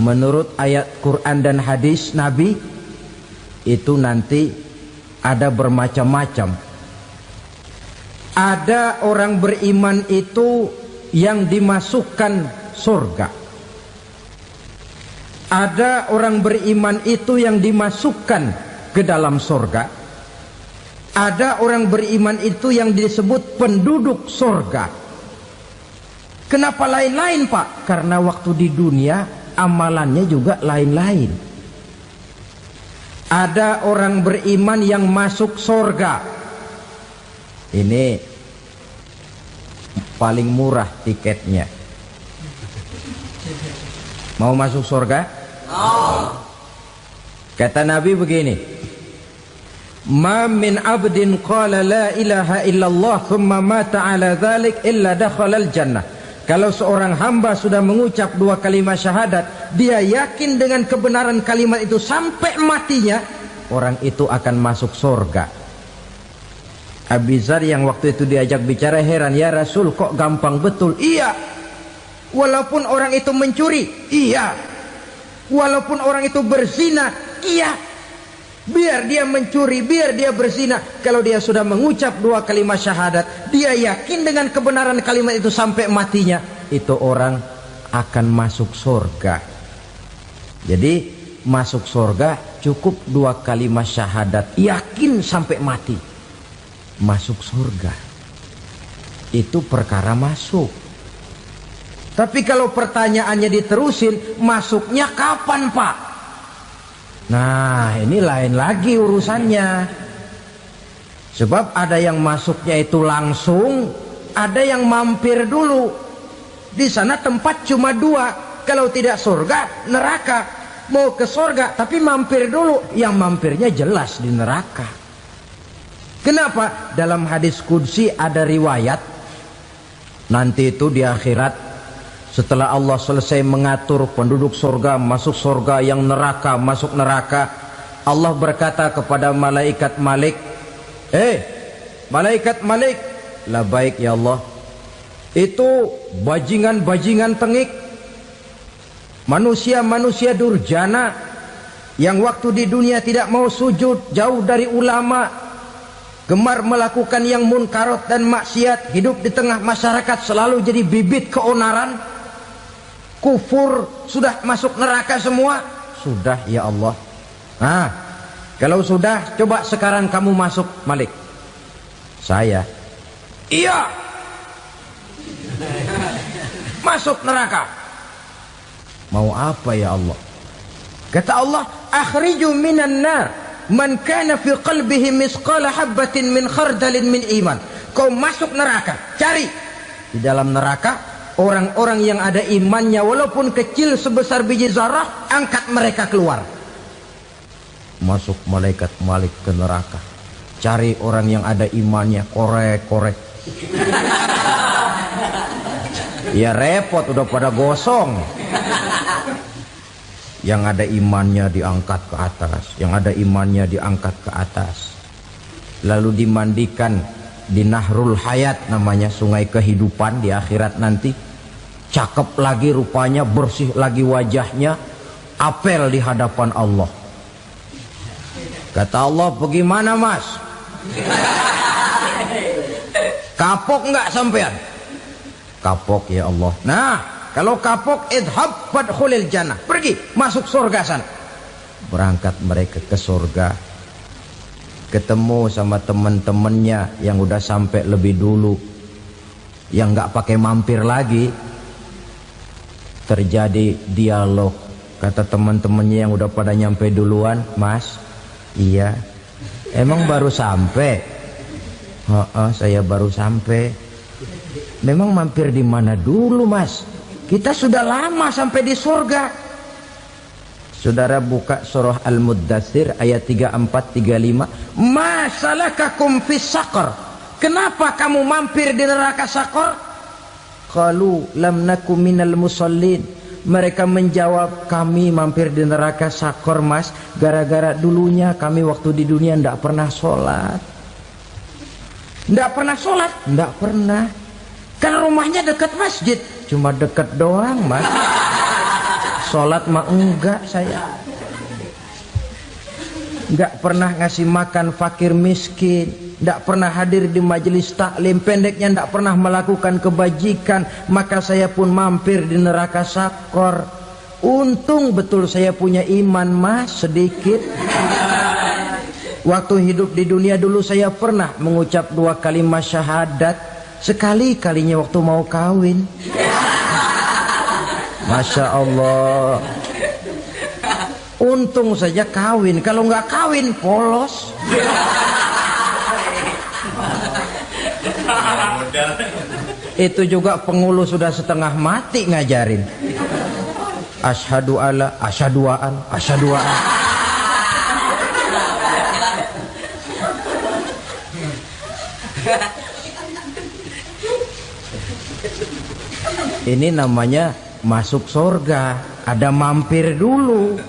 menurut ayat Quran dan hadis Nabi itu nanti ada bermacam-macam. Ada orang beriman itu yang dimasukkan surga. Ada orang beriman itu yang dimasukkan ke dalam surga. Ada orang beriman itu yang disebut penduduk surga. Kenapa lain-lain, Pak? Karena waktu di dunia amalannya juga lain-lain. Ada orang beriman yang masuk surga. Ini paling murah tiketnya. Mau masuk surga? Kata Nabi begini, ma min abdin qala la ilaha illallah thumma mata ala dhalik illa dakhalal jannah. Kalau seorang hamba sudah mengucap dua kalimat syahadat, dia yakin dengan kebenaran kalimat itu sampai matinya, orang itu akan masuk surga. Abi Dzar yang waktu itu diajak bicara heran, ya Rasul kok gampang betul? Iya. Walaupun orang itu mencuri, iya. Walaupun orang itu berzina, iya. Biar dia mencuri, biar dia berzina, kalau dia sudah mengucap dua kalimat syahadat, dia yakin dengan kebenaran kalimat itu sampai matinya, itu orang akan masuk surga. Jadi masuk surga cukup dua kalimat syahadat, yakin sampai mati, masuk surga. Itu perkara masuk. Tapi kalau pertanyaannya diterusin, masuknya kapan, Pak? Nah, ini lain lagi urusannya. Sebab ada yang masuknya itu langsung, ada yang mampir dulu. Di sana tempat cuma dua, kalau tidak surga, neraka. Mau ke surga tapi mampir dulu, yang mampirnya jelas di neraka. Kenapa? Dalam hadis qudsi ada riwayat, nanti itu di akhirat, setelah Allah selesai mengatur penduduk surga masuk surga, yang neraka masuk neraka, Allah berkata kepada malaikat Malik, malaikat Malik, labaik ya Allah. Itu bajingan-bajingan tengik, manusia-manusia durjana yang waktu di dunia tidak mau sujud, jauh dari ulama, gemar melakukan yang munkarat dan maksiat, hidup di tengah masyarakat selalu jadi bibit keonaran, kufur, sudah masuk neraka semua. Sudah ya Allah. Nah, kalau sudah, coba sekarang kamu masuk, Malik. Saya, iya, masuk neraka. Mau apa ya Allah? Kata Allah, akhriju minan nar man kana fi qalbihi misqala habbatin min khardalin min iman. Kau masuk neraka, cari di dalam neraka orang-orang yang ada imannya walaupun kecil sebesar biji zarah, angkat mereka keluar. Masuk malaikat Malik ke neraka, cari orang yang ada imannya, korek-korek. Ya repot, udah pada gosong. Yang ada imannya diangkat ke atas, yang ada imannya diangkat ke atas, lalu dimandikan di Nahrul Hayat, namanya sungai kehidupan di akhirat nanti. Cakep lagi rupanya, bersih lagi wajahnya, apel di hadapan Allah. Kata Allah, bagaimana mas? Kapok nggak sampean? Kapok ya Allah. Nah, kalau kapok, idhab fadkhulil jannah, pergi masuk surga sana. Berangkat mereka ke surga, ketemu sama teman-temannya yang udah sampai lebih dulu, yang nggak pakai mampir lagi. Terjadi dialog. Kata teman-temannya yang udah pada nyampe duluan, mas, iya, emang baru sampai? Saya baru sampai. Memang mampir di mana dulu mas? Kita sudah lama sampai di surga. Saudara buka surah Al-Muddatsir ayat 34-35. Ma salakakum fis saqar? Kenapa kamu mampir di neraka Saqar? Qalu lam nakum minal musallin. Mereka menjawab, kami mampir di neraka Saqar mas, gara-gara dulunya kami waktu di dunia tidak pernah sholat. Tidak pernah sholat? Tidak pernah. Kan rumahnya dekat masjid. Cuma dekat doang mas. Sholat mah enggak saya. Enggak pernah ngasih makan fakir miskin, enggak pernah hadir di majelis taklim, pendeknya enggak pernah melakukan kebajikan, maka saya pun mampir di neraka sakor. Untung betul saya punya iman mas sedikit. Waktu hidup di dunia dulu saya pernah mengucap 2 kalimat syahadat, sekali-kalinya waktu mau kawin. Masya Allah. Untung saja kawin, kalau nggak kawin polos. Itu juga pengulu sudah setengah mati ngajarin. Asyhadu alla, asyaduaan, asyaduaan. Ini namanya masuk surga, ada mampir dulu.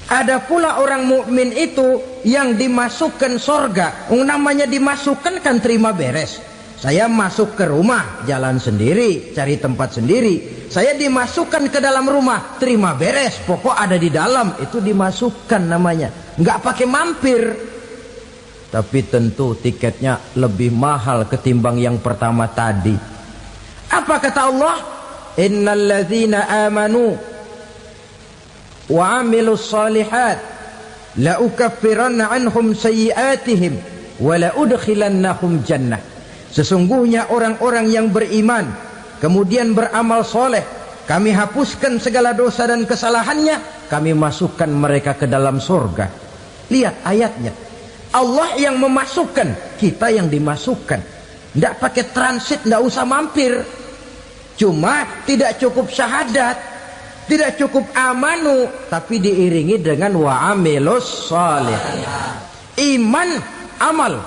Ada pula orang mukmin itu yang dimasukkan surga. Namanya dimasukkan kan terima beres. Saya masuk ke rumah, jalan sendiri, cari tempat sendiri. Saya dimasukkan ke dalam rumah, terima beres, pokok ada di dalam, itu dimasukkan namanya. Nggak pakai mampir. Tapi tentu tiketnya lebih mahal ketimbang yang pertama tadi. Apa kata Allah? Innal ladzina amanu wa amilus solihat la ukaffiranna anhum sayyiatihim wa la udkhilannahum jannah. Sesungguhnya orang-orang yang beriman kemudian beramal soleh, kami hapuskan segala dosa dan kesalahannya, kami masukkan mereka ke dalam surga. Lihat ayatnya. Allah yang memasukkan, kita yang dimasukkan. Tidak pakai transit, tidak usah mampir. Cuma tidak cukup syahadat, tidak cukup amanu, tapi diiringi dengan wa'amilus salih. Iman, amal.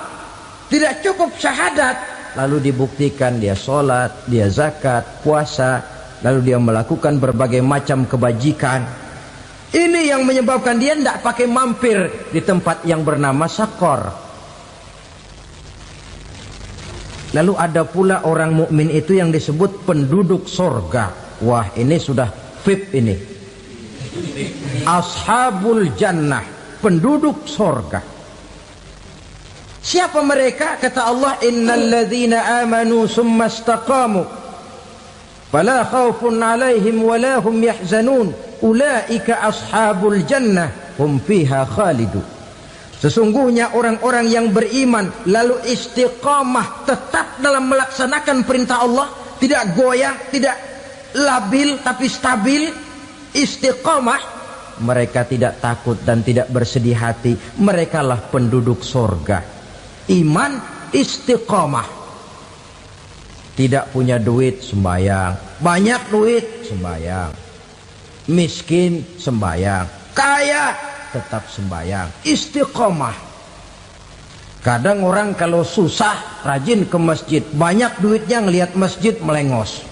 Tidak cukup syahadat, lalu dibuktikan dia sholat, dia zakat, puasa, lalu dia melakukan berbagai macam kebajikan. Ini yang menyebabkan dia tidak pakai mampir di tempat yang bernama sakor. Lalu ada pula orang mukmin itu yang disebut penduduk sorga. Wah, ini sudah VIP ini. Ashabul jannah, penduduk sorga. Siapa mereka? Kata Allah, innal ladzina amanu summa istaqamu fala khaufun alaihim wala hum yahzanun ulaika ashabul jannah hum fiha khalidun. Sesungguhnya orang-orang yang beriman lalu istiqamah, tetap dalam melaksanakan perintah Allah, tidak goyang, tidak labil tapi stabil, istiqamah, mereka tidak takut dan tidak bersedih hati. Merekalah penduduk surga. Iman, istiqamah. Tidak punya duit, sembahyang. Banyak duit, sembahyang. Miskin, sembahyang. Kaya, tetap sembahyang. Istiqomah. Kadang orang kalau susah rajin ke masjid, banyak duitnya ngelihat masjid melengos.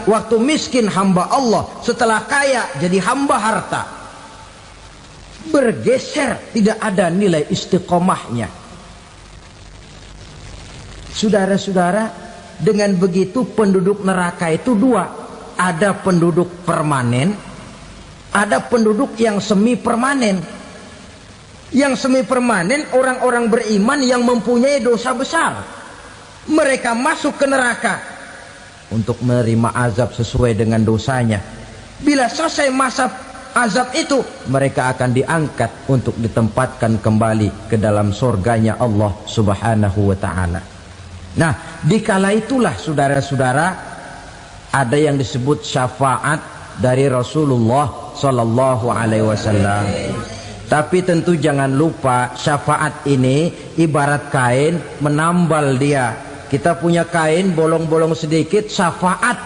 Waktu miskin hamba Allah, setelah kaya jadi hamba harta. Bergeser, tidak ada nilai istiqomahnya. Saudara-saudara, dengan begitu penduduk neraka itu dua. Ada penduduk permanen, ada penduduk yang semi permanen. Yang semi permanen orang-orang beriman yang mempunyai dosa besar. Mereka masuk ke neraka untuk menerima azab sesuai dengan dosanya. Bila selesai masa azab itu, mereka akan diangkat untuk ditempatkan kembali ke dalam surganya Allah Subhanahu wa ta'ala. Nah, dikala itulah saudara-saudara, ada yang disebut syafaat dari Rasulullah Sallallahu Alaihi Wasallam. Tapi tentu jangan lupa, syafaat ini ibarat kain menambal dia. Kita punya kain bolong-bolong sedikit, syafaat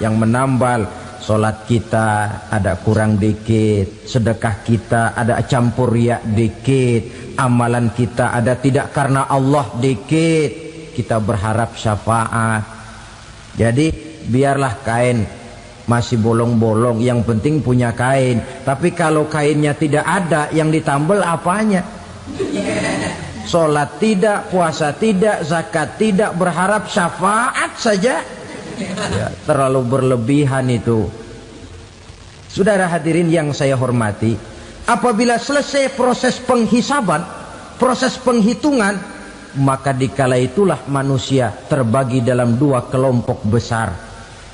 yang menambal. Solat kita ada kurang dikit, sedekah kita ada campur riak dikit, amalan kita ada tidak karena Allah dikit. Kita berharap syafaat. Jadi biarlah kain masih bolong-bolong, yang penting punya kain. Tapi kalau kainnya tidak ada, yang ditambal apanya? Sholat tidak, puasa tidak, zakat tidak, berharap syafaat saja. Ya, terlalu berlebihan itu. Saudara hadirin yang saya hormati, apabila selesai proses penghisaban, proses penghitungan, maka dikala itulah manusia terbagi dalam dua kelompok besar.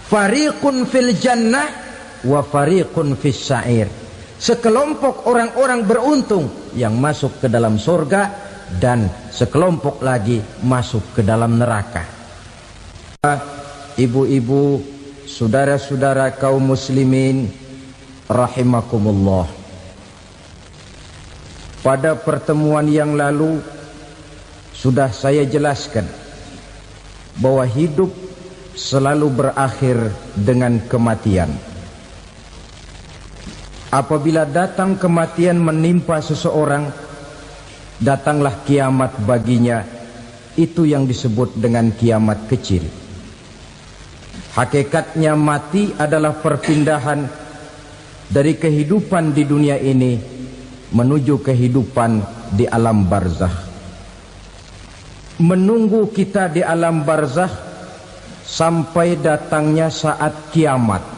Fariqun fil jannah wa fariqun fis sa'ir. Sekelompok orang-orang beruntung yang masuk ke dalam surga, dan sekelompok lagi masuk ke dalam neraka. Ibu-ibu, saudara-saudara kaum muslimin rahimakumullah. Pada pertemuan yang lalu sudah saya jelaskan bahwa hidup selalu berakhir dengan kematian. Apabila datang kematian menimpa seseorang, datanglah kiamat baginya. Itu yang disebut dengan kiamat kecil. Hakikatnya mati adalah perpindahan dari kehidupan di dunia ini menuju kehidupan di alam barzakh. Menunggu kita di alam barzakh sampai datangnya saat kiamat.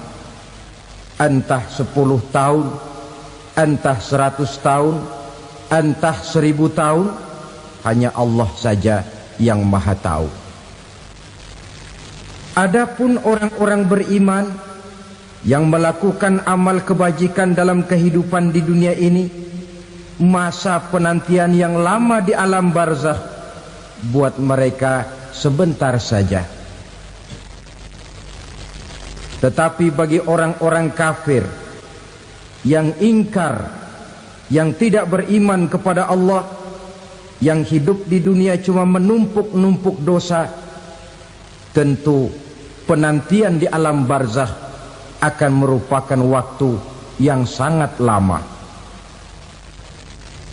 Entah 10 tahun, entah 100 tahun, entah 1000 tahun, hanya Allah saja yang maha tahu. Adapun orang-orang beriman yang melakukan amal kebajikan dalam kehidupan di dunia ini, masa penantian yang lama di alam barzakh buat mereka sebentar saja. Tetapi bagi orang-orang kafir yang ingkar, yang tidak beriman kepada Allah, yang hidup di dunia cuma menumpuk-numpuk dosa, tentu penantian di alam barzakh akan merupakan waktu yang sangat lama.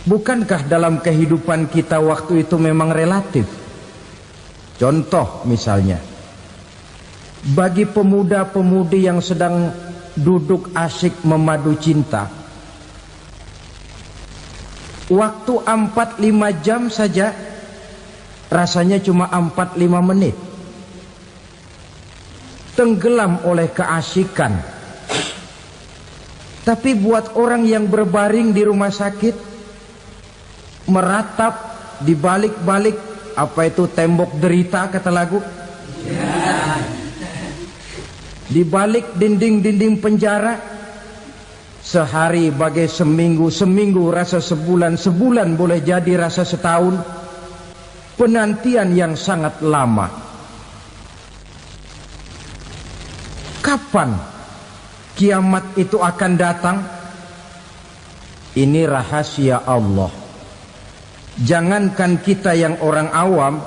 Bukankah dalam kehidupan kita waktu itu memang relatif? Contoh misalnya, bagi pemuda-pemudi yang sedang duduk asyik memadu cinta, waktu 4-5 jam saja rasanya cuma 4-5 menit. Tenggelam oleh keasikan. Tapi buat orang yang berbaring di rumah sakit, meratap di balik-balik apa itu tembok derita kata lagu, di balik dinding-dinding penjara, sehari bagai seminggu, seminggu rasa sebulan, sebulan boleh jadi rasa setahun. Penantian yang sangat lama. Kapan kiamat itu akan datang? Ini rahasia Allah. Jangankan kita yang orang awam,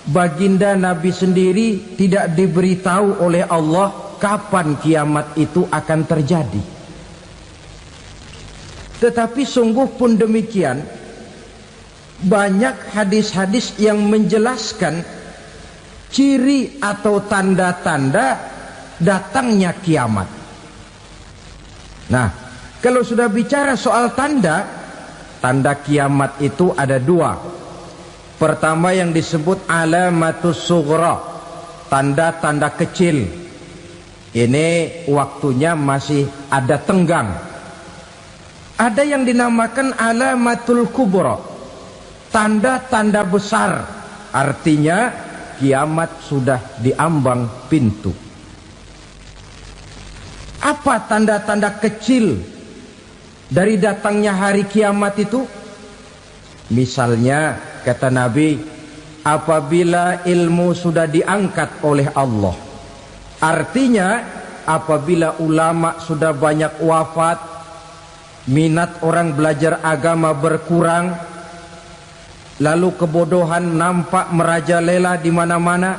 baginda Nabi sendiri tidak diberitahu oleh Allah kapan kiamat itu akan terjadi. Tetapi sungguh pun demikian, banyak hadis-hadis yang menjelaskan ciri atau tanda-tanda datangnya kiamat. Nah, kalau sudah bicara soal tanda, tanda kiamat itu ada dua. Pertama yang disebut alamatus sughra, tanda-tanda kecil. Ini waktunya masih ada tenggang. Ada yang dinamakan alamatul kubra, tanda-tanda besar. Artinya kiamat sudah diambang pintu. Apa tanda-tanda kecil dari datangnya hari kiamat itu? Misalnya kata Nabi, apabila ilmu sudah diangkat oleh Allah. Artinya apabila ulama sudah banyak wafat, minat orang belajar agama berkurang, lalu kebodohan nampak merajalela di mana-mana,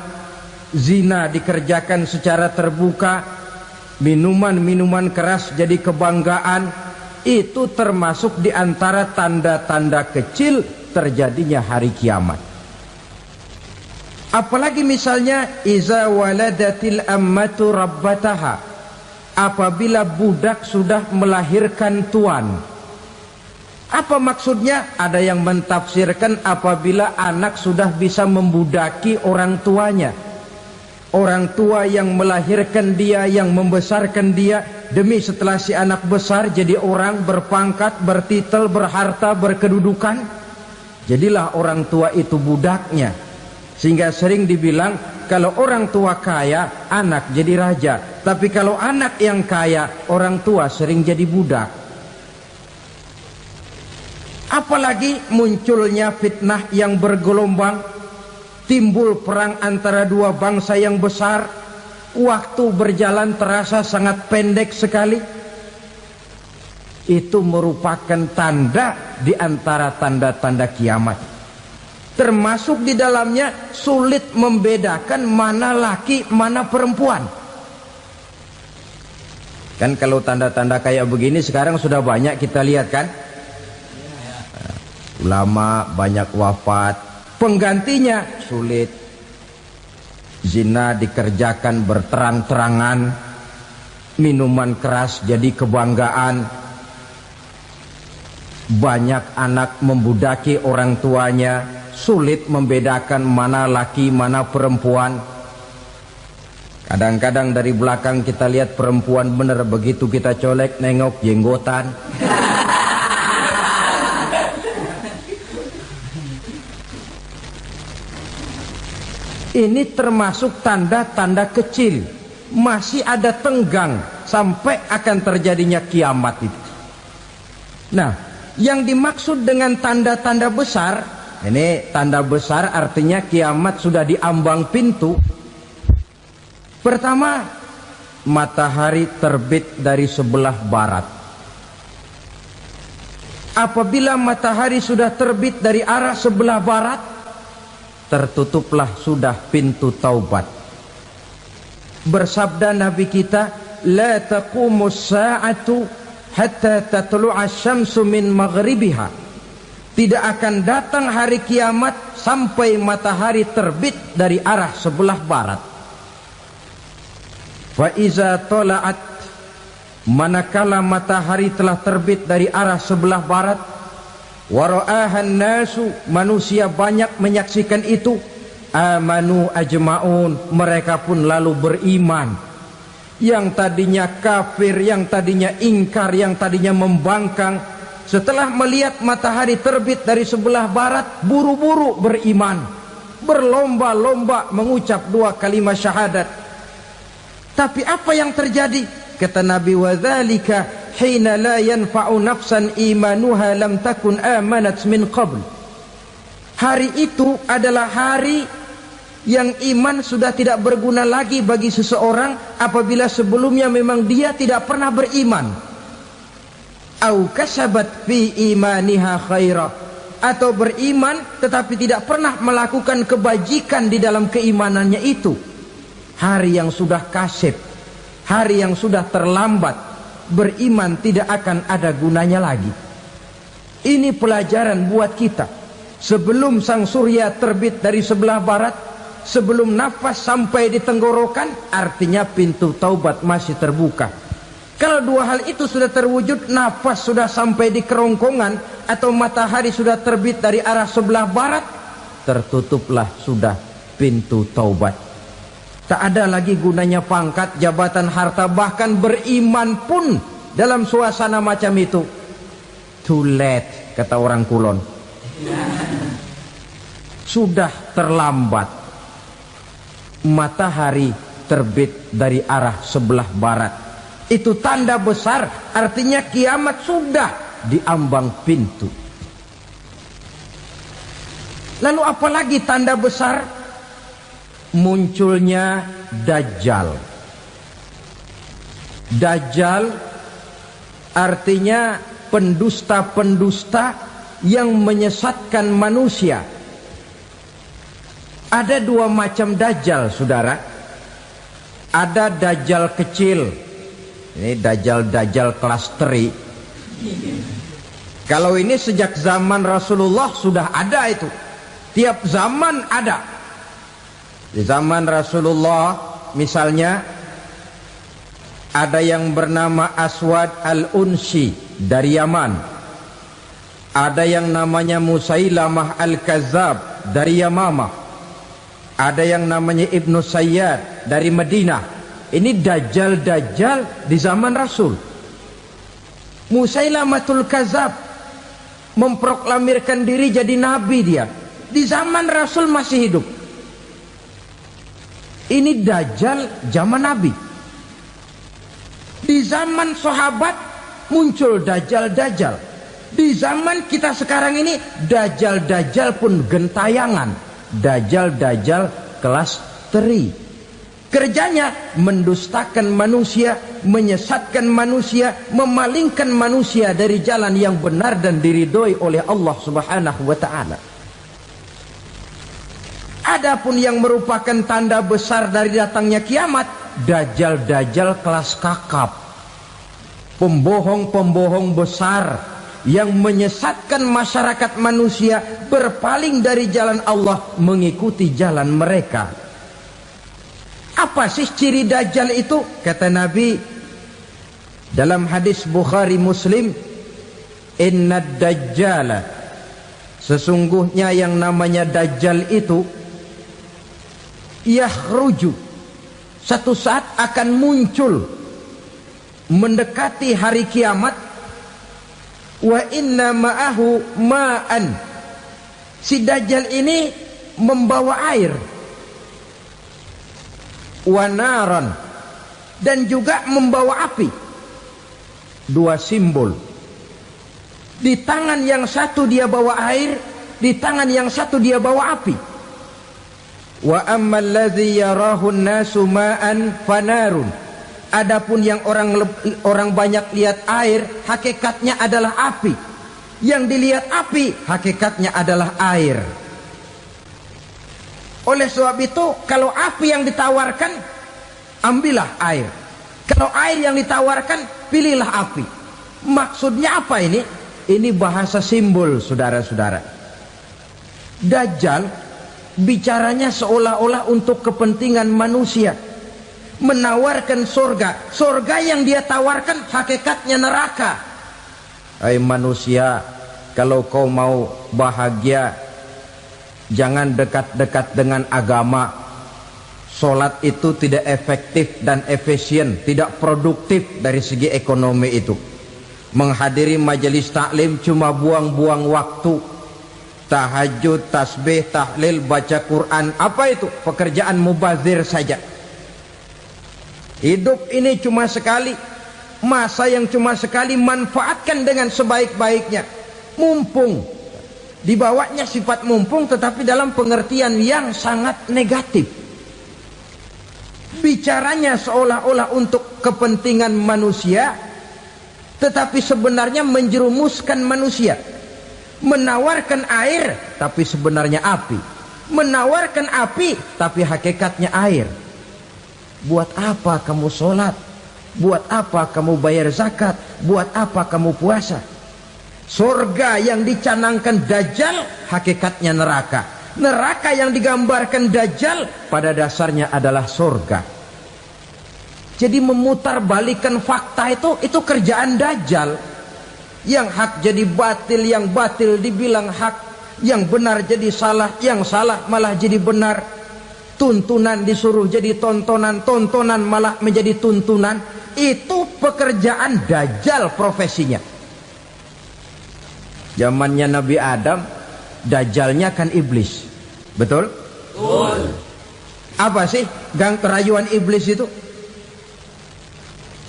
zina dikerjakan secara terbuka, minuman-minuman keras jadi kebanggaan, itu termasuk di antara tanda-tanda kecil terjadinya hari kiamat. Apalagi misalnya iza waladatil ammatu rabbataha, apabila budak sudah melahirkan tuan. Apa maksudnya? Ada yang mentafsirkan apabila anak sudah bisa membudaki orang tuanya. Orang tua yang melahirkan dia, yang membesarkan dia, demi setelah si anak besar jadi orang berpangkat, bertitel, berharta, berkedudukan, jadilah orang tua itu budaknya. Sehingga sering dibilang kalau orang tua kaya, anak jadi raja. Tapi kalau anak yang kaya, orang tua sering jadi budak. Apalagi munculnya fitnah yang bergelombang, timbul perang antara dua bangsa yang besar, waktu berjalan terasa sangat pendek sekali. Itu merupakan tanda di antara tanda-tanda kiamat. Termasuk di dalamnya sulit membedakan mana laki, mana perempuan. Kan kalau tanda-tanda kayak begini sekarang sudah banyak kita lihat kan. Ulama banyak wafat, penggantinya sulit. Zina dikerjakan berterang-terangan, minuman keras jadi kebanggaan. Banyak anak membudaki orang tuanya, sulit membedakan mana laki mana perempuan. Kadang-kadang dari belakang kita lihat perempuan bener, begitu kita colek nengok jenggotan. Ini termasuk tanda-tanda kecil. Masih ada tenggang sampai akan terjadinya kiamat itu. Nah, yang dimaksud dengan tanda-tanda besar, ini tanda besar artinya kiamat sudah diambang pintu. Pertama, matahari terbit dari sebelah barat. Apabila matahari sudah terbit dari arah sebelah barat, tertutuplah sudah pintu taubat. Bersabda Nabi kita, la taqumus sa'atu hatta tatlu'a syamsu min maghribiha. Tidak akan datang hari kiamat sampai matahari terbit dari arah sebelah barat. Fa iza tala'at, manakala matahari telah terbit dari arah sebelah barat, wara'ahan nasu, manusia banyak menyaksikan itu, amanu ajma'un, mereka pun lalu beriman. Yang tadinya kafir, yang tadinya ingkar, yang tadinya membangkang, setelah melihat matahari terbit dari sebelah barat, buru-buru beriman, berlomba-lomba mengucap dua kalimat syahadat. Tapi apa yang terjadi? Kata Nabi, wadzalika hina la yanfa'u nafsan imanuha lam takun amanat min qabl. Hari itu adalah hari yang iman sudah tidak berguna lagi bagi seseorang apabila sebelumnya memang dia tidak pernah beriman. Au kasabat fi imaniha khaira, atau beriman tetapi tidak pernah melakukan kebajikan di dalam keimanannya itu. Hari yang sudah kasib, hari yang sudah terlambat, beriman tidak akan ada gunanya lagi. Ini pelajaran buat kita. Sebelum sang surya terbit dari sebelah barat, sebelum nafas sampai di tenggorokan, artinya pintu taubat masih terbuka. Kalau dua hal itu sudah terwujud, nafas sudah sampai di kerongkongan, atau matahari sudah terbit dari arah sebelah barat, tertutuplah sudah pintu taubat. Tak ada lagi gunanya pangkat, jabatan, harta, bahkan beriman pun dalam suasana macam itu. Too late, kata orang Kulon. Sudah terlambat. Matahari terbit dari arah sebelah barat. Itu tanda besar, artinya kiamat sudah diambang pintu. Lalu apalagi tanda besar? Munculnya Dajjal. Dajjal artinya pendusta-pendusta yang menyesatkan manusia. Ada dua macam Dajjal, saudara. Ada Dajjal kecil. Ini Dajjal kelas 3. Kalau ini sejak zaman Rasulullah sudah ada itu. Tiap zaman ada. Di zaman Rasulullah misalnya ada yang bernama Aswad al-Unsi dari Yaman. Ada yang namanya Musailamah Al-Kazzab dari Yamamah. Ada yang namanya Ibnu Sayyad dari Madinah. Ini dajjal-dajjal di zaman Rasul. Musailamatul Kazzab memproklamirkan diri jadi nabi dia. Di zaman Rasul masih hidup. Ini dajjal zaman Nabi. Di zaman sahabat muncul dajjal-dajjal. Di zaman kita sekarang ini dajjal-dajjal pun gentayangan. Dajjal-dajjal kelas teri. Kerjanya mendustakan manusia, menyesatkan manusia, memalingkan manusia dari jalan yang benar dan diridhoi oleh Allah Subhanahu wa taala. Adapun yang merupakan tanda besar dari datangnya kiamat, dajjal-dajjal kelas kakap. Pembohong-pembohong besar yang menyesatkan masyarakat manusia berpaling dari jalan Allah mengikuti jalan mereka. Apa sih ciri dajjal itu? Kata Nabi dalam hadis Bukhari Muslim, "Innad dajjala", sesungguhnya yang namanya dajjal itu yakhruju, satu saat akan muncul mendekati hari kiamat. Wa inna ma'ahu ma'an, si dajjal ini membawa air. Wa naran, dan juga membawa api. Dua simbol. Di tangan yang satu dia bawa air, di tangan yang satu dia bawa api. Wa ammal ladzi yarahu an-nasu ma'an fanarun, adapun yang orang banyak lihat air, hakikatnya adalah api. Yang dilihat api, hakikatnya adalah air. Oleh sebab itu, kalau api yang ditawarkan, ambillah air. Kalau air yang ditawarkan, pilihlah api. Maksudnya apa ini? Ini bahasa simbol, saudara-saudara. Dajjal bicaranya seolah-olah untuk kepentingan manusia, menawarkan surga. Surga yang dia tawarkan hakikatnya neraka. Hai manusia, kalau kau mau bahagia, jangan dekat-dekat dengan agama. Solat itu tidak efektif dan efisien, tidak produktif dari segi ekonomi itu. Menghadiri majelis taklim cuma buang-buang waktu. Tahajud, tasbih, tahlil, baca Quran, apa itu? Pekerjaan mubazir saja. Hidup ini cuma sekali, masa yang cuma sekali, manfaatkan dengan sebaik-baiknya. Mumpung, dibawanya sifat mumpung, tetapi dalam pengertian yang sangat negatif. Bicaranya seolah-olah untuk kepentingan manusia, tetapi sebenarnya menjerumuskan manusia. Menawarkan air, tapi sebenarnya api. Menawarkan api, tapi hakikatnya air. Buat apa kamu sholat? Buat apa kamu bayar zakat? Buat apa kamu puasa? Surga yang dicanangkan Dajjal, hakikatnya neraka. Neraka yang digambarkan Dajjal, pada dasarnya adalah surga. Jadi memutarbalikkan fakta itu kerjaan Dajjal. Yang hak jadi batil, yang batil dibilang hak, yang benar jadi salah, yang salah malah jadi benar. Tuntunan disuruh jadi tontonan, tontonan malah menjadi tuntunan. Itu pekerjaan Dajjal profesinya. Zamannya Nabi Adam, Dajjalnya kan iblis. Betul? Betul. Apa sih gang kerayuan iblis itu?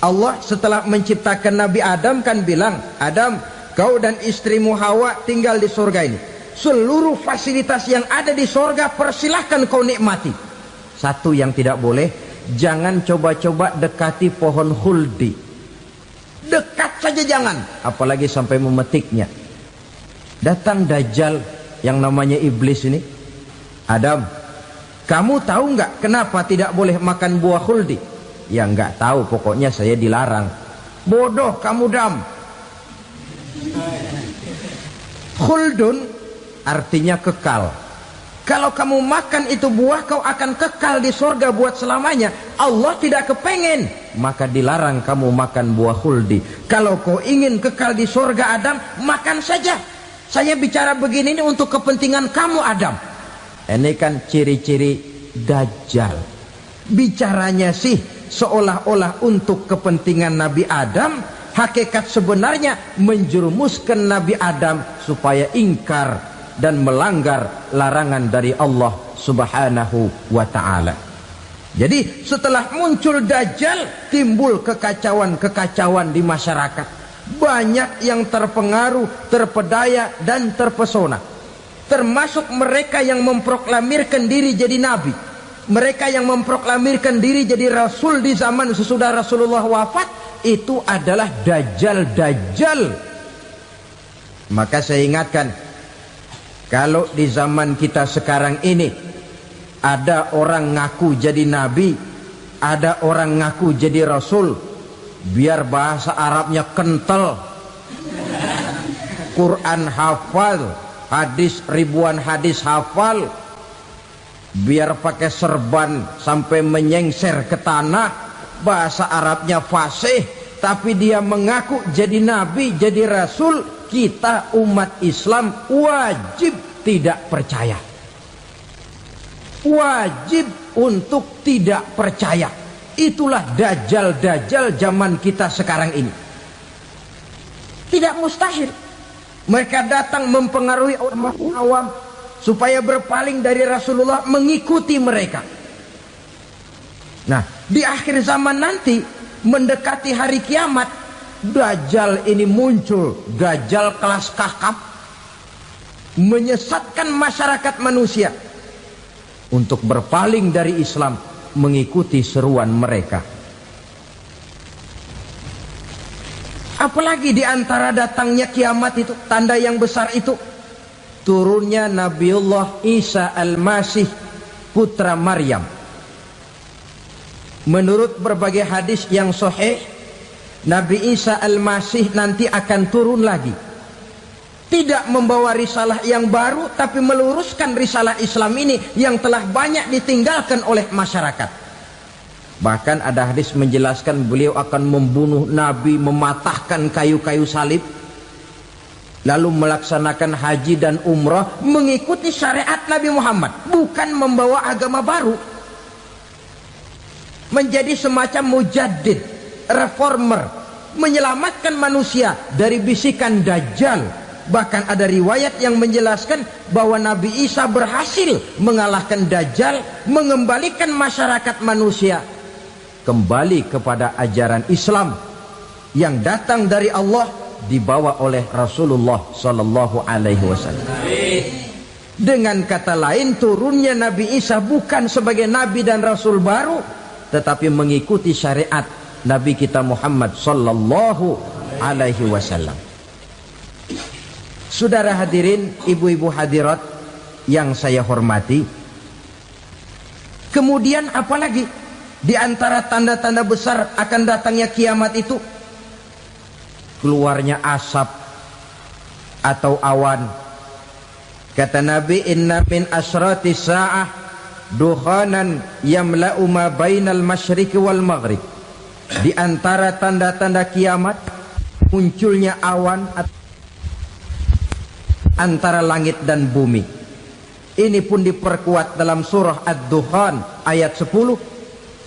Allah setelah menciptakan Nabi Adam kan bilang, Adam, kau dan istrimu Hawa tinggal di surga ini. Seluruh fasilitas yang ada di surga persilahkan kau nikmati. Satu yang tidak boleh, jangan coba-coba dekati pohon khuldi. Dekat saja jangan, apalagi sampai memetiknya. Datang Dajjal yang namanya iblis ini. Adam, kamu tahu nggak kenapa tidak boleh makan buah khuldi? Ya nggak tahu, pokoknya saya dilarang. Bodoh kamu Dam. Khuldun artinya kekal. Kalau kamu makan itu buah, kau akan kekal di surga buat selamanya. Allah tidak kepengen, maka dilarang kamu makan buah khuldi. Kalau kau ingin kekal di surga Adam, makan saja. Saya bicara begini ini untuk kepentingan kamu Adam. Ini kan ciri-ciri Dajjal. Bicaranya sih seolah-olah untuk kepentingan Nabi Adam, hakikat sebenarnya menjerumuskan Nabi Adam supaya ingkar dan melanggar larangan dari Allah Subhanahu wa ta'ala. Jadi setelah muncul Dajjal, timbul kekacauan-kekacauan di masyarakat. Banyak yang terpengaruh, terpedaya dan terpesona. Termasuk mereka yang memproklamirkan diri jadi nabi. Mereka yang memproklamirkan diri jadi rasul di zaman sesudah Rasulullah wafat, itu adalah Dajjal-Dajjal. Maka saya ingatkan, kalau di zaman kita sekarang ini ada orang ngaku jadi nabi, ada orang ngaku jadi rasul, biar bahasa Arabnya kental, Quran hafal, hadis ribuan hadis hafal, biar pakai serban sampai menyengser ke tanah, bahasa Arabnya fasih, tapi dia mengaku jadi nabi, jadi rasul, kita umat Islam wajib tidak percaya. Wajib untuk tidak percaya. Itulah Dajjal-Dajjal zaman kita sekarang ini. Tidak mustahil mereka datang mempengaruhi orang awam supaya berpaling dari Rasulullah, mengikuti mereka. Nah, di akhir zaman nanti, mendekati hari kiamat, Dajjal ini muncul. Dajjal kelas kakap, menyesatkan masyarakat manusia untuk berpaling dari Islam, mengikuti seruan mereka. Apalagi di antara datangnya kiamat itu, tanda yang besar itu, turunnya Nabiullah Isa Al-Masih, putra Maryam. Menurut berbagai hadis yang sahih, Nabi Isa Al-Masih nanti akan turun lagi. Tidak membawa risalah yang baru, tapi meluruskan risalah Islam ini yang telah banyak ditinggalkan oleh masyarakat. Bahkan ada hadis menjelaskan beliau akan membunuh Nabi, mematahkan kayu-kayu salib, lalu melaksanakan haji dan umrah mengikuti syariat Nabi Muhammad, bukan membawa agama baru. Menjadi semacam mujaddid, reformer, menyelamatkan manusia dari bisikan Dajjal. Bahkan ada riwayat yang menjelaskan bahwa Nabi Isa berhasil mengalahkan Dajjal, mengembalikan masyarakat manusia kembali kepada ajaran Islam yang datang dari Allah, dibawa oleh Rasulullah Sallallahu Alaihi Wasallam. Dengan kata lain, turunnya Nabi Isa bukan sebagai Nabi dan Rasul baru, tetapi mengikuti syariat Nabi kita Muhammad Sallallahu Alaihi Wasallam. Saudara hadirin, ibu-ibu hadirat yang saya hormati, kemudian apalagi di antara tanda-tanda besar akan datangnya kiamat itu? Keluarnya asap atau awan. Kata Nabi, inna min asyrati sa'ah dukhanan yamla'u ma bainal masyriqi wal maghrib. Di antara tanda-tanda kiamat, munculnya awan antara langit dan bumi. Ini pun diperkuat dalam surah Ad-Dukhan ayat 10.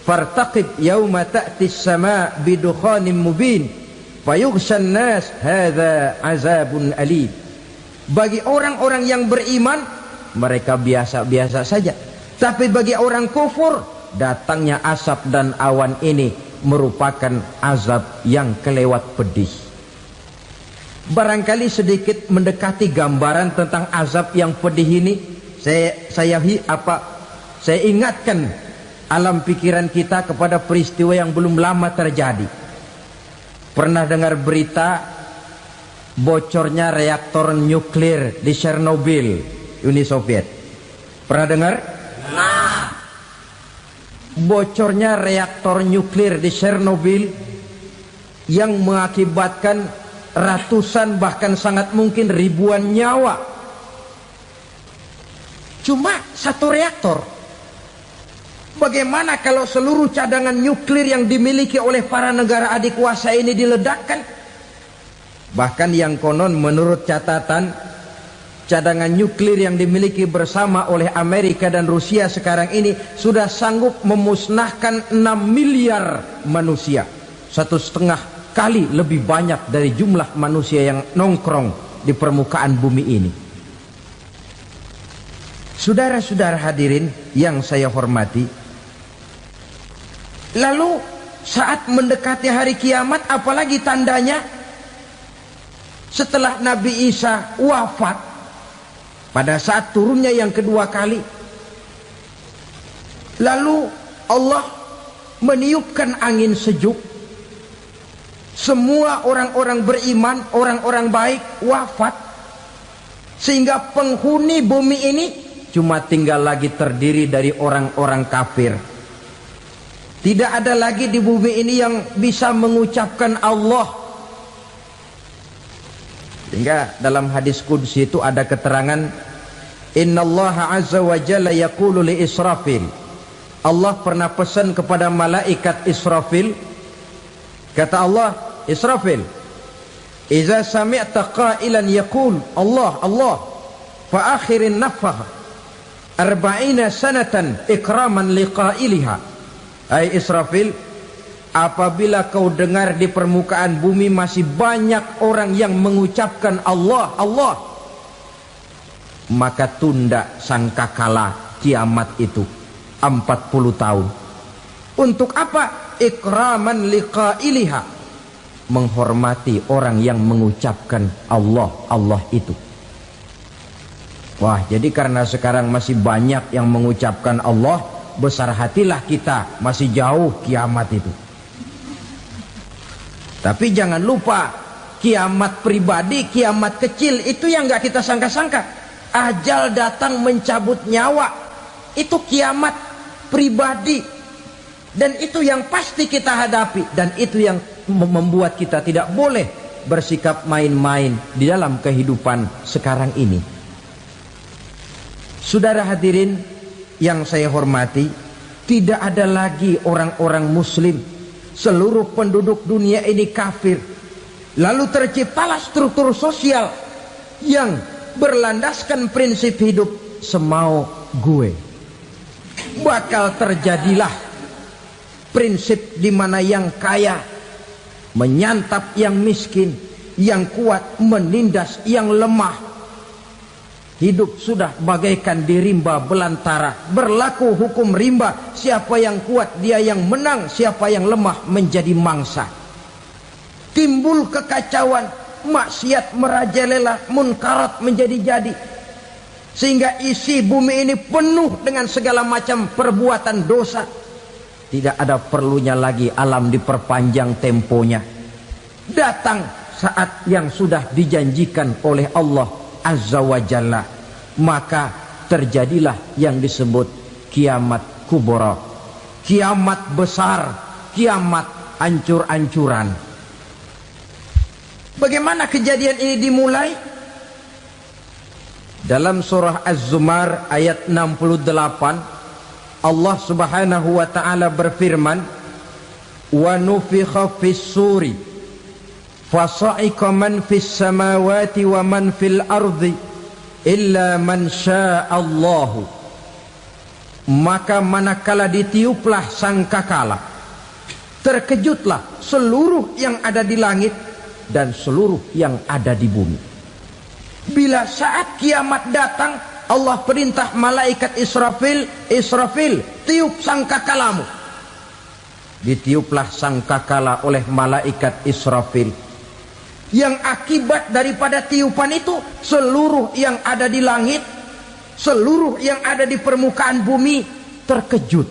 Fartaqib yauma ta'tis sama bidukhanin mubin fayughshan nas hadza azabun alim. Bagi orang-orang yang beriman, mereka biasa-biasa saja. Tapi bagi orang kufur, datangnya asap dan awan ini merupakan azab yang kelewat pedih. Barangkali sedikit mendekati gambaran tentang azab yang pedih ini, saya ingatkan alam pikiran kita kepada peristiwa yang belum lama terjadi. Pernah dengar berita bocornya reaktor nuklir di Chernobyl, Uni Soviet? Pernah dengar? Bocornya reaktor nuklir di Chernobyl yang mengakibatkan ratusan bahkan sangat mungkin ribuan nyawa. Cuma satu reaktor. Bagaimana kalau seluruh cadangan nuklir yang dimiliki oleh para negara adik kuasa ini diledakkan? Bahkan yang konon menurut catatan cadangan nuklir yang dimiliki bersama oleh Amerika dan Rusia sekarang ini sudah sanggup memusnahkan 6 miliar manusia, 1,5 kali lebih banyak dari jumlah manusia yang nongkrong di permukaan bumi ini. Saudara-saudara hadirin yang saya hormati, lalu saat mendekati hari kiamat, apalagi tandanya setelah Nabi Isa wafat, pada saat turunnya yang kedua kali, lalu Allah meniupkan angin sejuk, semua orang-orang beriman, orang-orang baik wafat, sehingga penghuni bumi ini cuma tinggal lagi terdiri dari orang-orang kafir. Tidak ada lagi di bumi ini yang bisa mengucapkan Allah. Sehingga dalam hadis qudsi itu ada keterangan, innallaha azza wa jalla yaqulu li Israfil. Allah pernah pesan kepada malaikat Israfil, kata Allah, Israfil, idza sami'ta qailan yaqul Allah Allah fa akhirin nafah 40 sanatan ikraman liqailiha. Hai Israfil, apabila kau dengar di permukaan bumi masih banyak orang yang mengucapkan Allah Allah, maka tunda sangkakala kiamat itu 40 tahun. Untuk apa? Ikraman liqailiha, menghormati orang yang mengucapkan Allah Allah itu. Wah, jadi karena sekarang masih banyak yang mengucapkan Allah, besar hatilah kita, masih jauh kiamat itu. Tapi jangan lupa, kiamat pribadi, kiamat kecil itu yang gak kita sangka-sangka. Ajal datang mencabut nyawa, itu kiamat pribadi. Dan itu yang pasti kita hadapi. Dan itu yang membuat kita tidak boleh bersikap main-main di dalam kehidupan sekarang ini. Saudara hadirin yang saya hormati, tidak ada lagi orang-orang muslim. Seluruh penduduk dunia ini kafir. Lalu terciptalah struktur sosial yang berlandaskan prinsip hidup semau gue. Bakal terjadilah prinsip di mana yang kaya menyantap yang miskin, yang kuat menindas yang lemah. Hidup sudah bagaikan di rimba belantara, berlaku hukum rimba, siapa yang kuat dia yang menang, siapa yang lemah menjadi mangsa. Timbul kekacauan, maksiat merajalela, munkarat menjadi-jadi, sehingga isi bumi ini penuh dengan segala macam perbuatan dosa. Tidak ada perlunya lagi alam diperpanjang temponya. Datang saat yang sudah dijanjikan oleh Allah Azza wa Jalla, maka terjadilah yang disebut kiamat kubra, kiamat besar, kiamat ancur-ancuran. Bagaimana kejadian ini dimulai? Dalam surah Az-Zumar ayat 68, Allah Subhanahu wa taala berfirman, wa nufikha fis suri fasa'iqa man fis samawati wa man fil ardi illa man sya'allahu. Maka manakala ditiuplah sangkakala, terkejutlah seluruh yang ada di langit dan seluruh yang ada di bumi. Bila saat kiamat datang, Allah perintah malaikat Israfil, Israfil, tiup sangkakalamu. Ditiuplah sangkakala oleh malaikat Israfil. Yang akibat daripada tiupan itu, seluruh yang ada di langit, seluruh yang ada di permukaan bumi terkejut.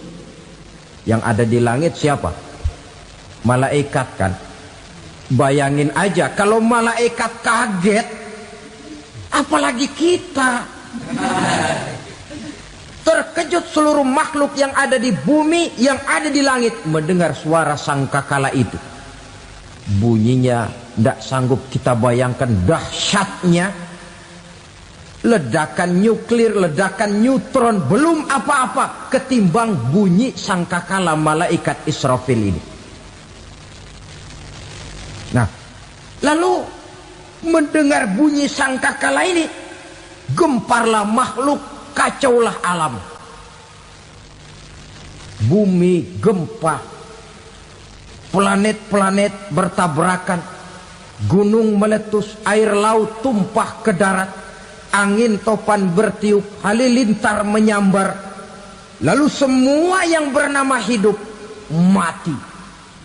Yang ada di langit siapa? Malaikat kan. Bayangin aja kalau malaikat kaget, apalagi kita. Terkejut seluruh makhluk yang ada di bumi, yang ada di langit mendengar suara sangkakala itu. Bunyinya tidak sanggup kita bayangkan dahsyatnya. Ledakan nuklir, ledakan neutron, belum apa-apa ketimbang bunyi sangkakala malaikat Israfil ini. Nah, lalu mendengar bunyi sangkakala ini, gemparlah makhluk, kacaulah alam. Bumi gempa, planet-planet bertabrakan, gunung meletus, air laut tumpah ke darat, angin topan bertiup, halilintar menyambar. Lalu semua yang bernama hidup mati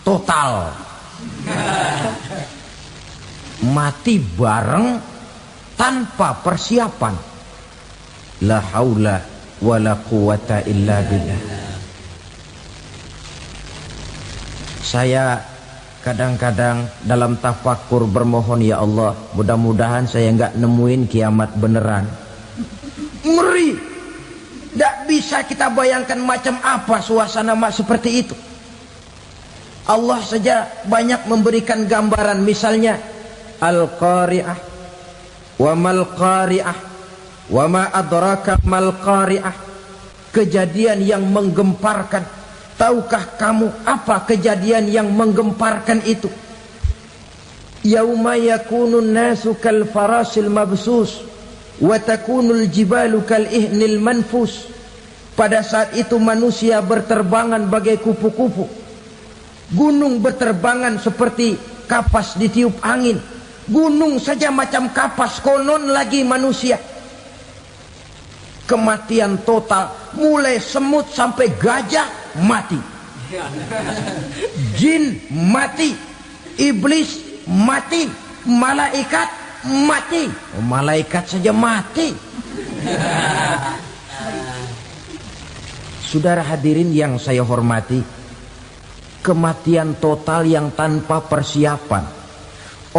total. Mati bareng tanpa persiapan. La haula wala quwata illa billah. Saya kadang-kadang dalam tafakur bermohon, ya Allah, mudah-mudahan saya enggak nemuin kiamat beneran. Ngeri. Tidak bisa kita bayangkan macam apa suasana seperti itu. Allah saja banyak memberikan gambaran, misalnya Al-Qari'ah, wa mal qari'ah, wa ma adraka mal qari'ah. Kejadian yang menggemparkan. Tahukah kamu apa kejadian yang menggemparkan itu? Yauma yakunun nasu kal farasil mabsus wa takunul jibalu kal ihnil manfus. Pada saat itu manusia berterbangan bagai kupu-kupu, gunung berterbangan seperti kapas ditiup angin. Gunung saja macam kapas, konon lagi manusia. Kematian total, mulai semut sampai gajah mati, jin mati, iblis mati, malaikat mati. Malaikat saja mati. Saudara hadirin yang saya hormati, kematian total yang tanpa persiapan.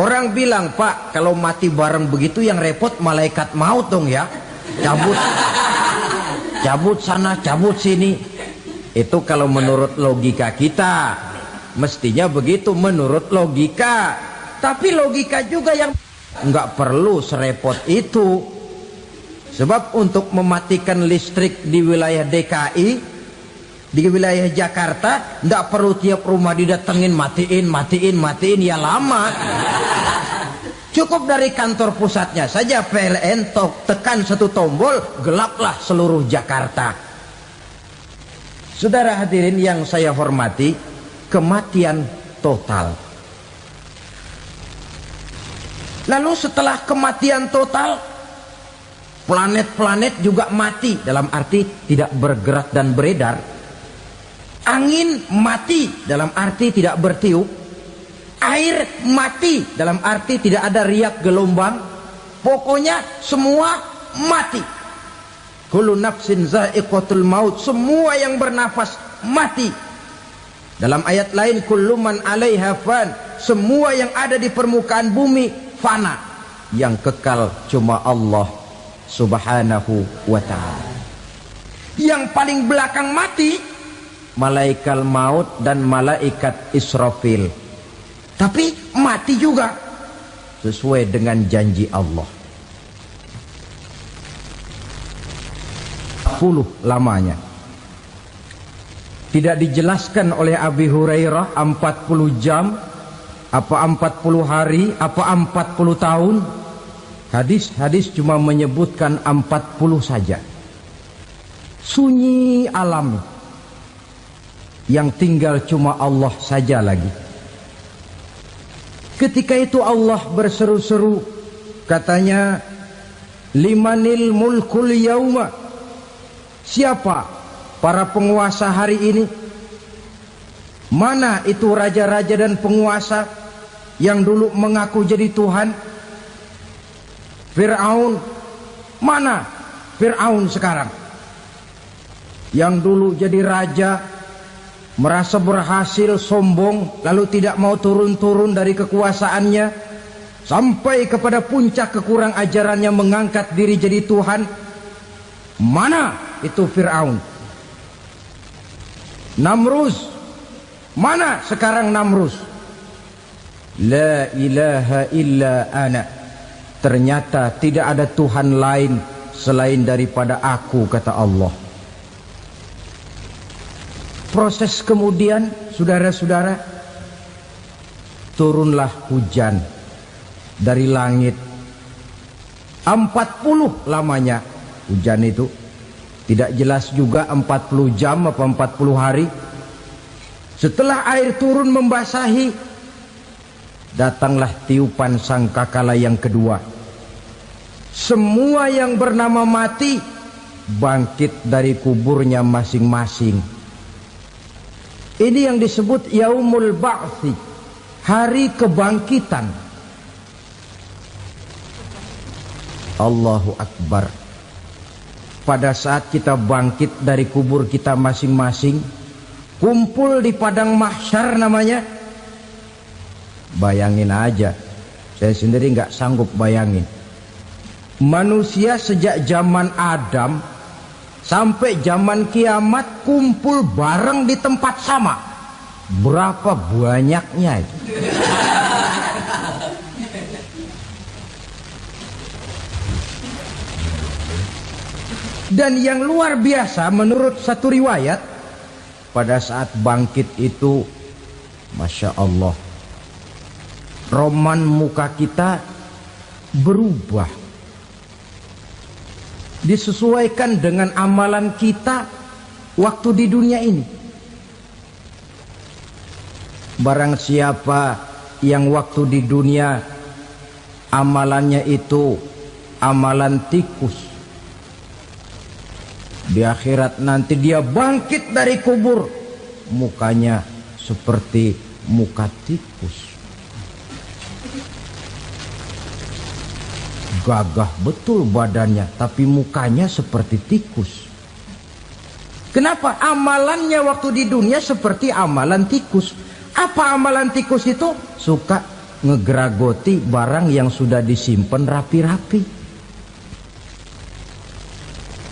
Orang bilang, Pak, kalau mati bareng begitu yang repot malaikat maut dong ya. Cabut sana, cabut sini. Itu kalau menurut logika kita, mestinya begitu menurut logika. Tapi logika juga yang nggak perlu serepot itu. Sebab untuk mematikan listrik di wilayah DKI, di wilayah Jakarta, nggak perlu tiap rumah didatengin, matiin, ya lama. Cukup dari kantor pusatnya saja PLN, tekan satu tombol, gelaplah seluruh Jakarta. Saudara hadirin yang saya hormati, kematian total. Lalu setelah kematian total, planet-planet juga mati, dalam arti tidak bergerak dan beredar. Angin mati, dalam arti tidak bertiup. Air mati, dalam arti tidak ada riak gelombang. Pokoknya semua mati. Kullu nafsin za'iqatul maut. Semua yang bernafas mati. Dalam ayat lain, kullu man 'alaiha fan. Semua yang ada di permukaan bumi fana. Yang kekal cuma Allah Subhanahu wa ta'ala. Yang paling belakang mati malaikat maut dan malaikat Israfil. Tapi mati juga sesuai dengan janji Allah. 10 lamanya. Tidak dijelaskan oleh Abi Hurairah 40 jam, apa 40 hari, apa 40 tahun. Hadis-hadis cuma menyebutkan 40 saja. Sunyi alam, yang tinggal cuma Allah saja lagi. Ketika itu Allah berseru-seru, katanya, limanil mulkul yauma. Siapa para penguasa hari ini? Mana itu raja-raja dan penguasa yang dulu mengaku jadi Tuhan? Fir'aun. Mana Fir'aun sekarang? Yang dulu jadi raja, merasa berhasil, sombong, lalu tidak mau turun-turun dari kekuasaannya, sampai kepada puncak kekurang ajarannya mengangkat diri jadi Tuhan. Mana itu Fir'aun? Namrus. Mana sekarang Namrus? La ilaha illa ana. Ternyata tidak ada Tuhan lain selain daripada aku, kata Allah. Proses kemudian, saudara-saudara, turunlah hujan dari langit. 40 lamanya hujan itu. Tidak jelas juga 40 jam apa 40 hari. Setelah air turun membasahi, datanglah tiupan sangkakala yang kedua. Semua yang bernama mati bangkit dari kuburnya masing-masing. Ini yang disebut Yaumul Ba'thi, hari kebangkitan. Allahu Akbar. Pada saat kita bangkit dari kubur kita masing-masing, kumpul di padang mahsyar namanya. Bayangin aja, saya sendiri nggak sanggup bayangin. Manusia sejak zaman Adam sampai zaman kiamat kumpul bareng di tempat sama. Berapa banyaknya itu? Dan yang luar biasa menurut satu riwayat, pada saat bangkit itu, Masya Allah, roman muka kita berubah, disesuaikan dengan amalan kita waktu di dunia ini. Barang siapa yang waktu di dunia amalannya itu amalan tikus, di akhirat nanti dia bangkit dari kubur, mukanya seperti muka tikus. Gagah betul badannya, tapi mukanya seperti tikus. Kenapa? Amalannya waktu di dunia seperti amalan tikus. Apa amalan tikus itu? Suka ngegeragoti barang yang sudah disimpan rapi-rapi.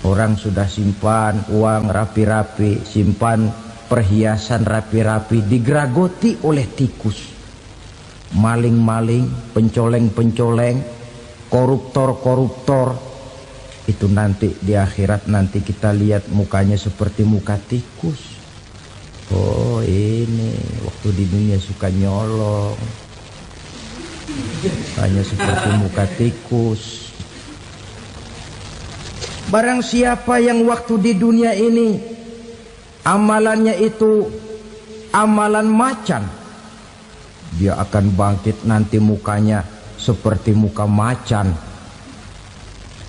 Orang sudah simpan uang rapi-rapi, simpan perhiasan rapi-rapi, digeragoti oleh tikus. Maling-maling, pencoleng-pencoleng, koruptor-koruptor. Itu nanti di akhirat nanti kita lihat mukanya seperti muka tikus. Oh ini waktu di dunia suka nyolong, hanya seperti muka tikus. Barang siapa yang waktu di dunia ini amalannya itu amalan macan, dia akan bangkit nanti mukanya seperti muka macan.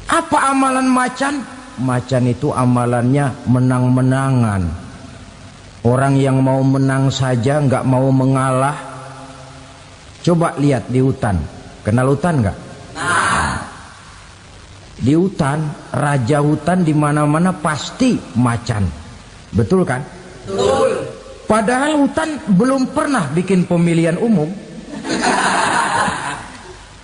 Apa amalan macan? Macan itu amalannya menang-menangan. Orang yang mau menang saja nggak mau mengalah. Coba lihat di hutan. Kenal hutan nggak? Di hutan, raja hutan di mana-mana pasti macan. Betul kan? Betul. Padahal hutan belum pernah bikin pemilihan umum.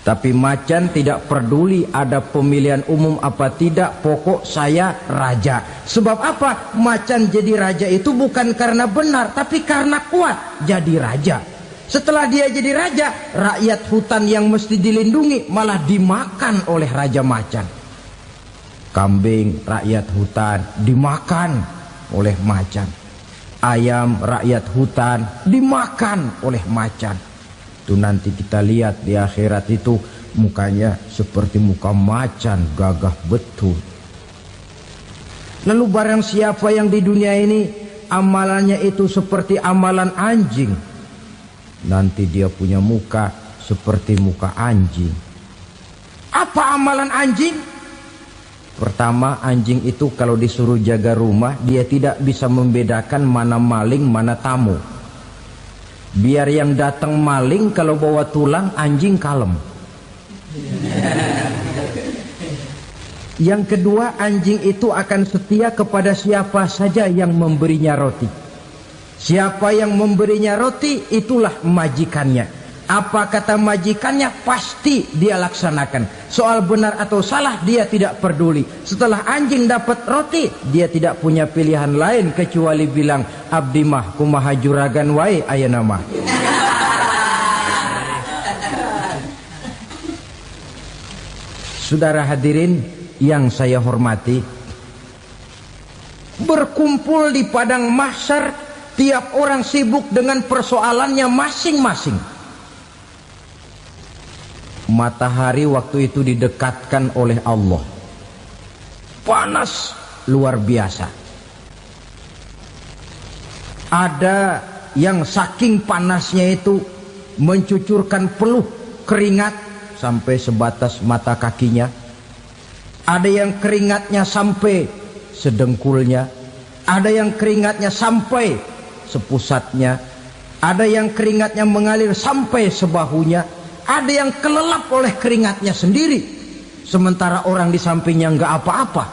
Tapi macan tidak peduli ada pemilihan umum apa tidak, pokok saya raja. Sebab apa? Macan jadi raja itu bukan karena benar, tapi karena kuat jadi raja. Setelah dia jadi raja, rakyat hutan yang mesti dilindungi malah dimakan oleh raja macan. Kambing rakyat hutan dimakan oleh macan. Ayam rakyat hutan dimakan oleh macan. Itu nanti kita lihat di akhirat itu mukanya seperti muka macan, gagah betul. Lalu barang siapa yang di dunia ini amalannya itu seperti amalan anjing, nanti dia punya muka seperti muka anjing. Apa amalan anjing? Pertama, anjing itu kalau disuruh jaga rumah, dia tidak bisa membedakan mana maling, mana tamu. Biar yang datang maling, kalau bawa tulang, anjing kalem. Yang kedua, anjing itu akan setia kepada siapa saja yang memberinya roti. Siapa yang memberinya roti, itulah majikannya. Apa kata majikannya pasti dia laksanakan. Soal benar atau salah dia tidak peduli. Setelah anjing dapat roti, dia tidak punya pilihan lain kecuali bilang, abdi mah kumaha juragan wae ayeuna mah. Saudara hadirin yang saya hormati, berkumpul di padang mahsyar, tiap orang sibuk dengan persoalannya masing-masing. Matahari waktu itu didekatkan oleh Allah, panas luar biasa. Ada yang saking panasnya itu mencucurkan peluh keringat sampai sebatas mata kakinya. Ada yang keringatnya sampai sedengkulnya, ada yang keringatnya sampai sepusatnya, ada yang keringatnya mengalir sampai sebahunya, ada yang kelelap oleh keringatnya sendiri, sementara orang di sampingnya enggak apa-apa.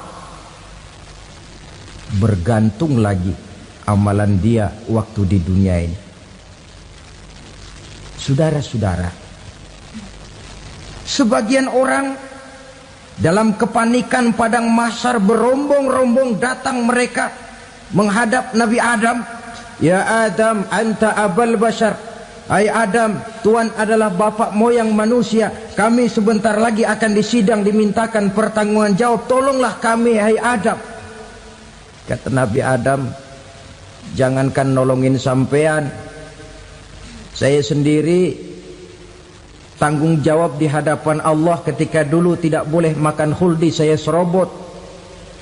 Bergantung lagi amalan dia waktu di dunia ini. Saudara-saudara, sebagian orang dalam kepanikan padang mahsyar berombong-rombong datang mereka menghadap Nabi Adam. Ya Adam, anta abal bashar. Hai Adam, Tuhan adalah bapak moyang manusia. Kami sebentar lagi akan disidang, dimintakan pertanggungan jawab. Tolonglah kami, hai Adam. Kata Nabi Adam, jangankan nolongin sampean, saya sendiri tanggung jawab di hadapan Allah. Ketika dulu tidak boleh makan khuldi, saya serobot.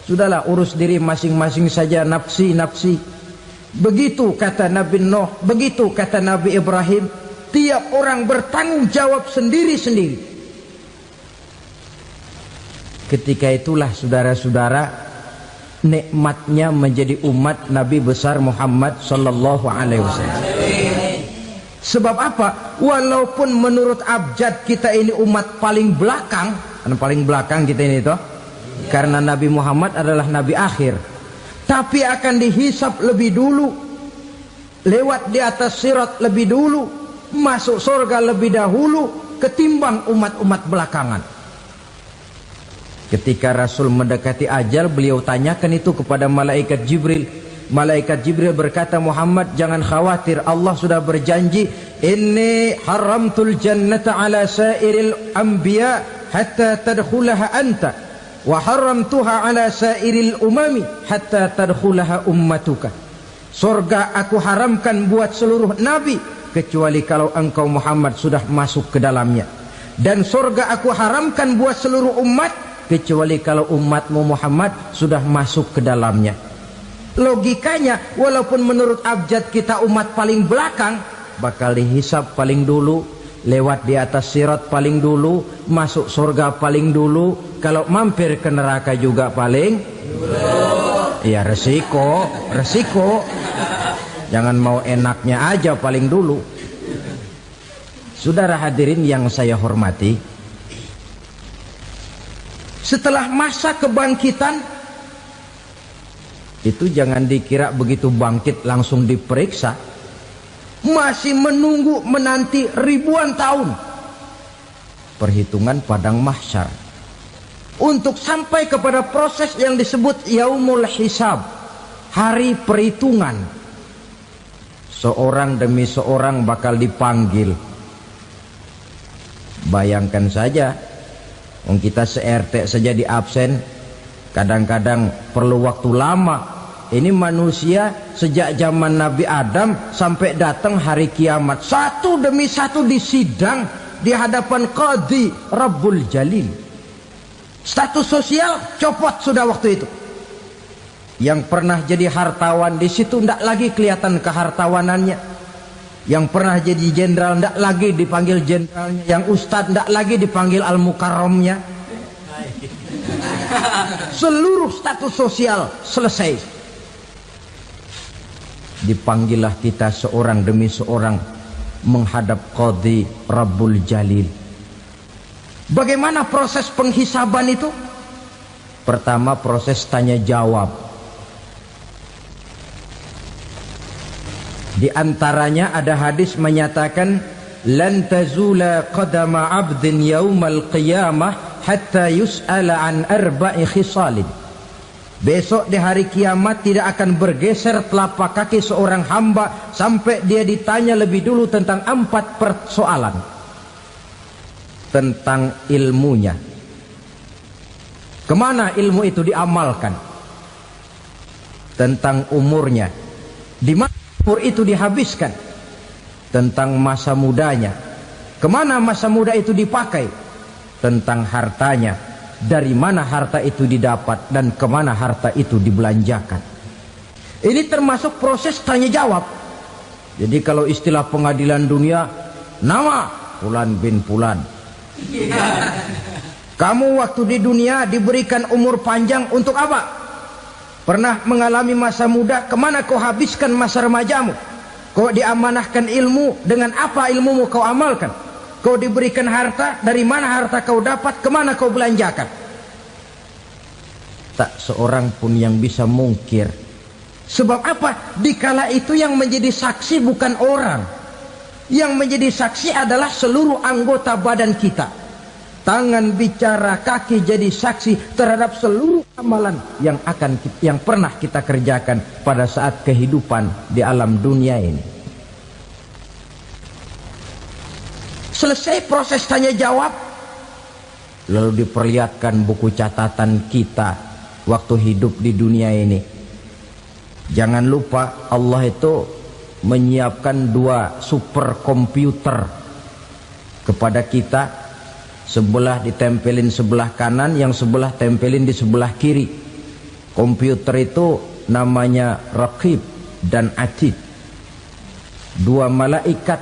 Sudahlah, urus diri masing-masing saja, nafsi. Begitu kata Nabi Nuh, begitu kata Nabi Ibrahim. Tiap orang bertanggung jawab sendiri-sendiri. Ketika itulah saudara-saudara, nikmatnya menjadi umat Nabi besar Muhammad sallallahu alaihi wasallam. Sebab apa? Walaupun menurut abjad kita ini umat paling belakang, paling belakang kita ini toh, karena Nabi Muhammad adalah Nabi akhir, tapi akan dihisap lebih dulu, lewat di atas sirat lebih dulu, masuk surga lebih dahulu ketimbang umat-umat belakangan. Ketika Rasul mendekati ajal, beliau tanyakan itu kepada malaikat Jibril. Malaikat Jibril berkata, Muhammad jangan khawatir, Allah sudah berjanji, inni haramtul jannata ala sairil anbiya hatta tadkhulaha anta, wa haramtuha ala sairil umami hatta tadkhulaha ummatuka. Surga aku haramkan buat seluruh nabi kecuali kalau engkau Muhammad sudah masuk ke dalamnya, dan surga aku haramkan buat seluruh umat kecuali kalau umatmu Muhammad sudah masuk ke dalamnya. Logikanya, walaupun menurut abjad kita umat paling belakang, bakal dihisap paling dulu, lewat di atas sirat paling dulu, masuk surga paling dulu, kalau mampir ke neraka juga paling dulu. Ya resiko. Jangan mau enaknya aja paling dulu. Saudara hadirin yang saya hormati, setelah masa kebangkitan itu jangan dikira begitu bangkit langsung diperiksa. Masih menunggu menanti ribuan tahun perhitungan padang mahsyar untuk sampai kepada proses yang disebut yaumul hisab, hari perhitungan. Seorang demi seorang bakal dipanggil. Bayangkan saja, kita se-RT saja di absen, kadang-kadang perlu waktu lama. Ini manusia sejak zaman Nabi Adam sampai datang hari kiamat, satu demi satu disidang di hadapan Qadhi Rabbul Jalil. Status sosial copot sudah waktu itu. Yang pernah jadi hartawan di situ tidak lagi kelihatan kehartawanannya. Yang pernah jadi jenderal tidak lagi dipanggil jenderalnya. Yang ustadz tidak lagi dipanggil al-mukarramnya. Seluruh status sosial selesai. Dipanggillah kita seorang demi seorang menghadap Qadhi Rabbul Jalil. Bagaimana proses penghisaban itu? Pertama, proses tanya jawab. Di antaranya ada hadis menyatakan, lan tazula qadama 'abdin yaumal qiyamah hatta yus'ala an arba'i khisalin. Besok di hari kiamat tidak akan bergeser telapak kaki seorang hamba sampai dia ditanya lebih dulu tentang 4 persoalan. Tentang ilmunya, kemana ilmu itu diamalkan. Tentang umurnya, di mana umur itu dihabiskan. Tentang masa mudanya, kemana masa muda itu dipakai. tentang hartanya, dari mana harta itu didapat dan kemana harta itu dibelanjakan. Ini termasuk proses tanya jawab. Jadi kalau istilah pengadilan dunia, nama Fulan bin Fulan. Kamu waktu di dunia diberikan umur panjang untuk apa? Pernah mengalami masa muda, kemana kau habiskan masa remajamu? Kau diamanahkan ilmu, dengan apa ilmumu kau amalkan? Kau diberikan harta, dari mana harta kau dapat, kemana kau belanjakan? Tak seorang pun yang bisa mungkir. Sebab apa? Dikala itu yang menjadi saksi bukan orang. Yang menjadi saksi adalah seluruh anggota badan kita. Tangan bicara, kaki jadi saksi terhadap seluruh amalan yang pernah kita kerjakan pada saat kehidupan di alam dunia ini. Selesai proses tanya jawab, lalu diperlihatkan buku catatan kita waktu hidup di dunia ini. Jangan lupa Allah itu menyiapkan 2 superkomputer kepada kita. Sebelah ditempelin sebelah kanan, yang sebelah tempelin di sebelah kiri. Komputer itu namanya Raqib dan Atid. 2 malaikat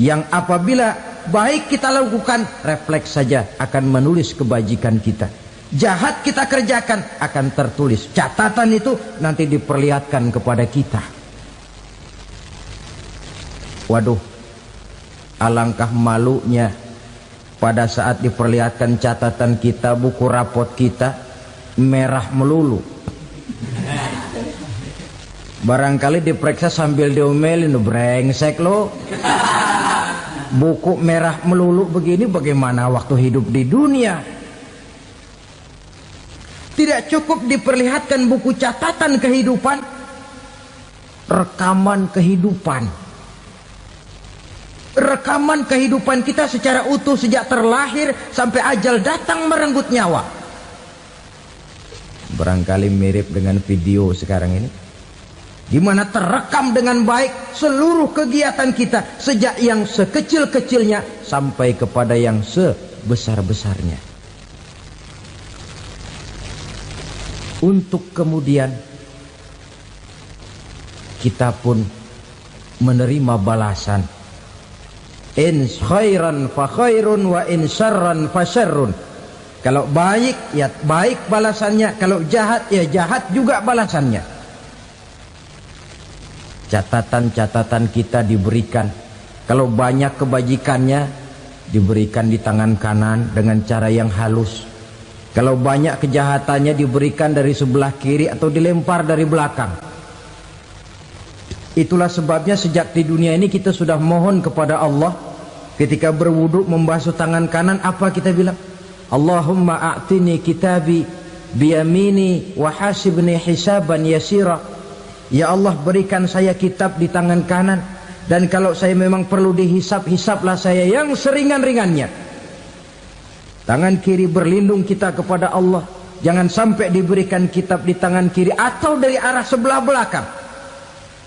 yang apabila baik kita lakukan, refleks saja akan menulis kebajikan kita. Jahat kita kerjakan, akan tertulis. Catatan itu nanti diperlihatkan kepada kita. Waduh, alangkah malunya pada saat diperlihatkan catatan kita, buku rapot kita merah melulu. Barangkali diperiksa sambil diomelin, brengsek lo. Buku merah melulu begini, bagaimana waktu hidup di dunia? Tidak cukup diperlihatkan buku catatan kehidupan, rekaman kehidupan. Rekaman kehidupan kita secara utuh sejak terlahir sampai ajal datang merenggut nyawa. Barangkali mirip dengan video sekarang ini, di mana terekam dengan baik seluruh kegiatan kita, sejak yang sekecil-kecilnya sampai kepada yang sebesar-besarnya. Untuk kemudian kita pun menerima balasan. In khairan fa khairun wa in syarran fa syarrun. Kalau baik ya baik balasannya, kalau jahat ya jahat juga balasannya. Catatan-catatan kita diberikan. Kalau banyak kebajikannya diberikan di tangan kanan dengan cara yang halus. Kalau banyak kejahatannya diberikan dari sebelah kiri atau dilempar dari belakang. Itulah sebabnya sejak di dunia ini kita sudah mohon kepada Allah. Ketika berwudu membasuh tangan kanan, apa kita bilang? Allahumma a'tini kitabi biyamini wa hasibni hisaban yasira. Ya Allah, berikan saya kitab di tangan kanan, dan kalau saya memang perlu dihisap, hisaplah saya yang seringan-ringannya. Tangan kiri berlindung kita kepada Allah. Jangan sampai diberikan kitab di tangan kiri atau dari arah sebelah belakang.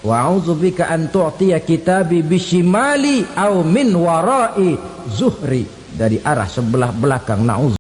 Wa a'udzubika an tu'tiya kitabi bishimali aw min wara'i zuhri, dari arah sebelah belakang. Na'udzu